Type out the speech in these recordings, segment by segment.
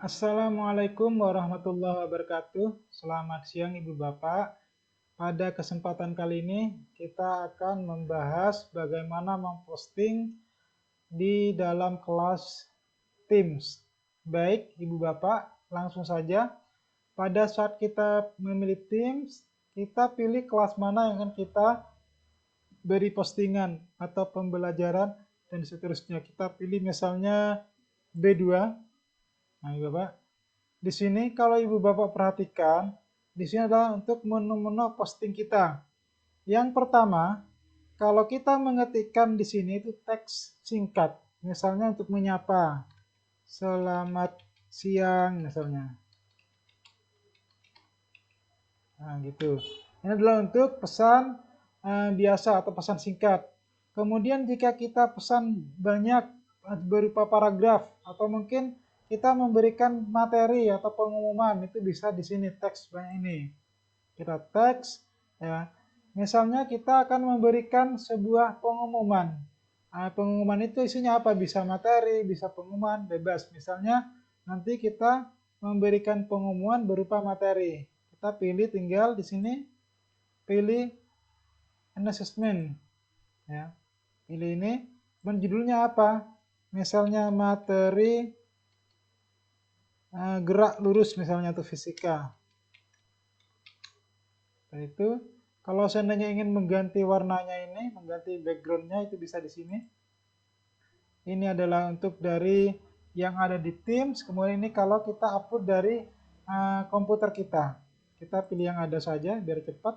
Assalamualaikum warahmatullahi wabarakatuh. Selamat siang Ibu Bapak. Pada kesempatan kali ini kita akan membahas bagaimana memposting di dalam kelas Teams. Baik Ibu Bapak, langsung saja. Pada saat kita memilih Teams, kita pilih kelas mana yang akan kita beri postingan atau pembelajaran dan seterusnya. Kita pilih misalnya B2. Nah, Ibu Bapak, di sini kalau Ibu Bapak perhatikan, di sini adalah untuk menu-menu posting kita. Yang pertama, kalau kita mengetikkan di sini itu teks singkat, misalnya untuk menyapa, selamat siang misalnya. Nah, gitu. Ini adalah untuk pesan biasa atau pesan singkat. Kemudian jika kita pesan banyak berupa paragraf atau mungkin kita memberikan materi atau pengumuman, itu bisa di sini teks banyak ini. Kita teks ya. Misalnya kita akan memberikan sebuah pengumuman. Pengumuman itu isinya apa? Bisa materi, bisa pengumuman, bebas. Misalnya nanti kita memberikan pengumuman berupa materi. Kita pilih tinggal di sini pilih assessment ya. Pilih ini, dan judulnya apa? Misalnya materi gerak lurus misalnya atau fisika. Seperti itu. Kalau seandainya ingin mengganti warnanya ini, mengganti backgroundnya itu bisa di sini. Ini adalah untuk dari yang ada di Teams. Kemudian ini kalau kita upload dari komputer kita. Kita pilih yang ada saja biar cepat.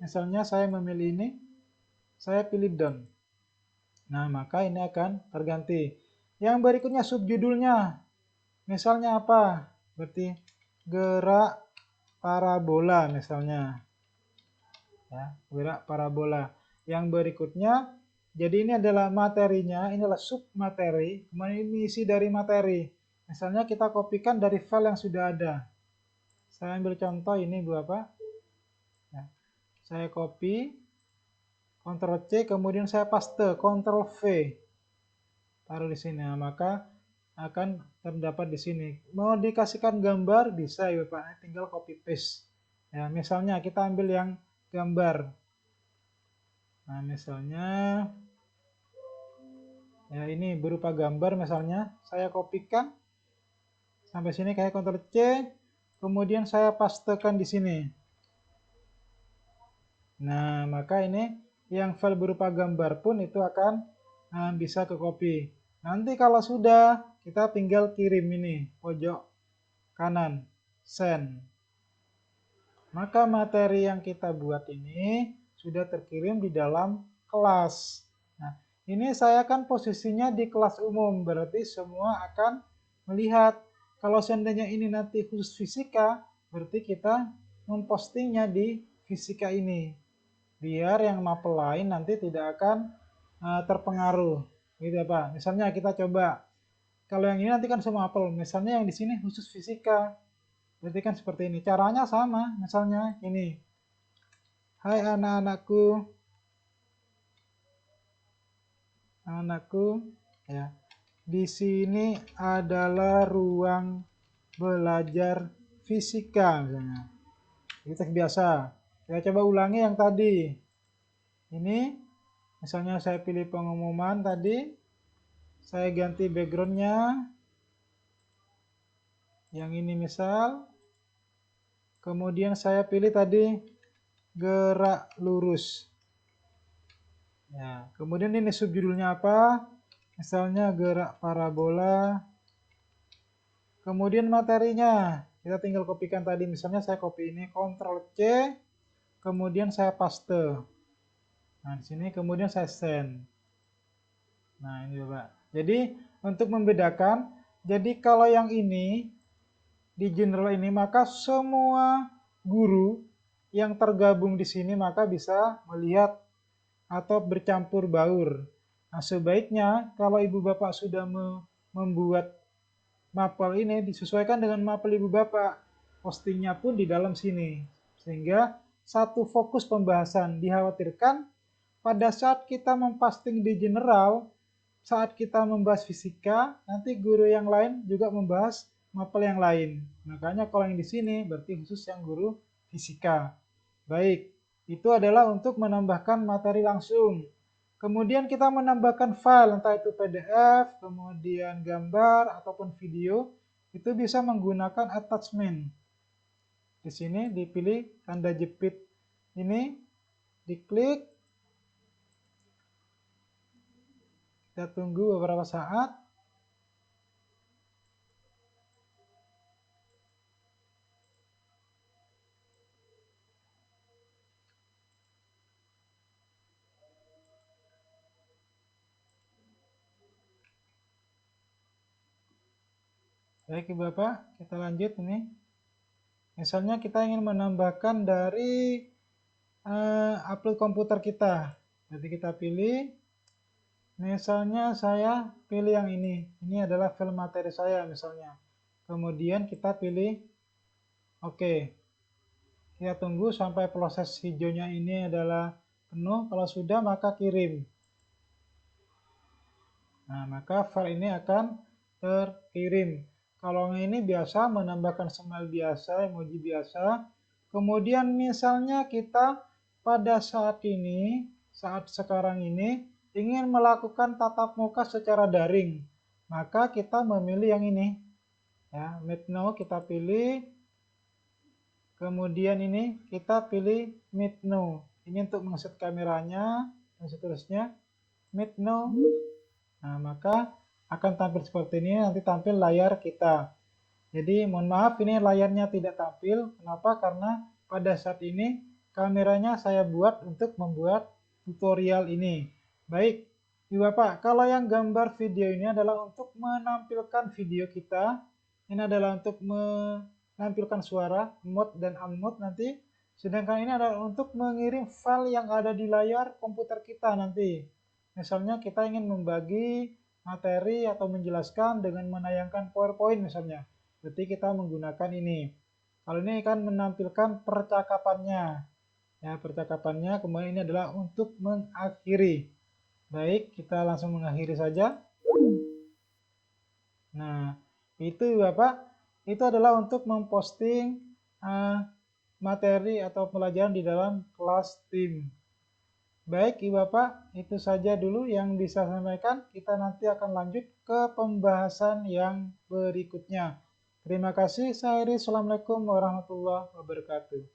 Misalnya saya memilih ini, saya pilih done. Nah, maka ini akan terganti. Yang berikutnya subjudulnya. Misalnya apa? Berarti gerak parabola misalnya. Ya, gerak parabola. Yang berikutnya, jadi ini adalah materinya, ini adalah submateri, kemudian ini isi dari materi. Misalnya kita kopikan dari file yang sudah ada. Saya ambil contoh ini Bapak. Ya, saya copy, Ctrl C, kemudian saya paste, Ctrl V. Taruh di sini, nah, maka akan terdapat di sini. Mau dikasihkan gambar bisa ya Bapak, tinggal copy paste. Ya, misalnya kita ambil yang gambar. Nah, misalnya ya ini berupa gambar misalnya, saya kopikan sampai sini kayak Ctrl C, kemudian saya pastekan di sini. Nah, maka ini yang file berupa gambar pun itu akan bisa ke copy. Nanti kalau sudah, kita tinggal kirim ini, pojok kanan, send. Maka materi yang kita buat ini sudah terkirim di dalam kelas. Nah, ini saya kan posisinya di kelas umum, berarti semua akan melihat. Kalau seandainya ini nanti khusus fisika, berarti kita mempostingnya di fisika ini. Biar yang mapel lain nanti tidak akan terpengaruh. Gitu ya Pak. Misalnya kita coba, kalau yang ini nanti kan semua mapel. Misalnya yang di sini khusus fisika. Berarti kan seperti ini. Caranya sama. Misalnya ini. Hai anak-anakku. Anakku, ya. Di sini adalah ruang belajar fisika misalnya. Ini teks biasa. Kita coba ulangi yang tadi. Ini misalnya saya pilih pengumuman tadi. Saya ganti backgroundnya. Yang ini misal. Kemudian saya pilih tadi gerak lurus. Ya, kemudian ini subjudulnya apa? Misalnya gerak parabola. Kemudian materinya, kita tinggal kopikan tadi. Misalnya saya copy ini, Ctrl C, kemudian saya paste. Nah, di sini kemudian saya send. Nah, ini Bapak. Jadi, untuk membedakan, jadi kalau yang ini, di general ini, maka semua guru yang tergabung di sini maka bisa melihat atau bercampur baur. Nah, sebaiknya kalau Ibu Bapak sudah membuat mapel ini disesuaikan dengan mapel Ibu Bapak. Postingnya pun di dalam sini. Sehingga satu fokus pembahasan. Dikhawatirkan pada saat kita memposting di general, saat kita membahas fisika, nanti guru yang lain juga membahas mapel yang lain. Makanya kalau yang di sini berarti khusus yang guru fisika. Baik, itu adalah untuk menambahkan materi langsung. Kemudian kita menambahkan file, entah itu PDF, kemudian gambar, ataupun video, itu bisa menggunakan attachment. Di sini dipilih tanda jepit ini, diklik, kita tunggu beberapa saat. Baik Bapak, kita lanjut ini. Misalnya kita ingin menambahkan dari upload komputer kita. Jadi kita pilih, misalnya saya pilih yang ini. Ini adalah file materi saya misalnya. Kemudian kita pilih oke. Kita tunggu sampai proses hijaunya ini adalah penuh. Kalau sudah maka kirim. Nah, maka file ini akan terkirim. Kalau ini biasa menambahkan smile biasa, emoji biasa. Kemudian misalnya kita pada saat ini, saat sekarang ini, ingin melakukan tatap muka secara daring. Maka kita memilih yang ini. Ya, Meet Now kita pilih. Kemudian ini kita pilih Meet Now. Ini untuk mengset kameranya dan seterusnya. Meet Now. Nah, maka akan tampil seperti ini, nanti tampil layar kita. Jadi mohon maaf ini layarnya tidak tampil. Kenapa? Karena pada saat ini kameranya saya buat untuk membuat tutorial ini. Baik, Ibu Bapak, kalau yang gambar video ini adalah untuk menampilkan video kita. Ini adalah untuk menampilkan suara, mode dan unmode nanti. Sedangkan ini adalah untuk mengirim file yang ada di layar komputer kita nanti. Misalnya kita ingin membagi materi atau menjelaskan dengan menayangkan PowerPoint misalnya. Berarti kita menggunakan ini. Kalau ini kan menampilkan percakapannya. Ya, percakapannya. Kemudian ini adalah untuk mengakhiri. Baik, kita langsung mengakhiri saja. Nah, itu Bapak, itu adalah untuk memposting materi atau pelajaran di dalam kelas tim. Baik, Ibu Bapak, itu saja dulu yang bisa saya sampaikan. Kita nanti akan lanjut ke pembahasan yang berikutnya. Terima kasih, saya Iris. Assalamualaikum warahmatullahi wabarakatuh.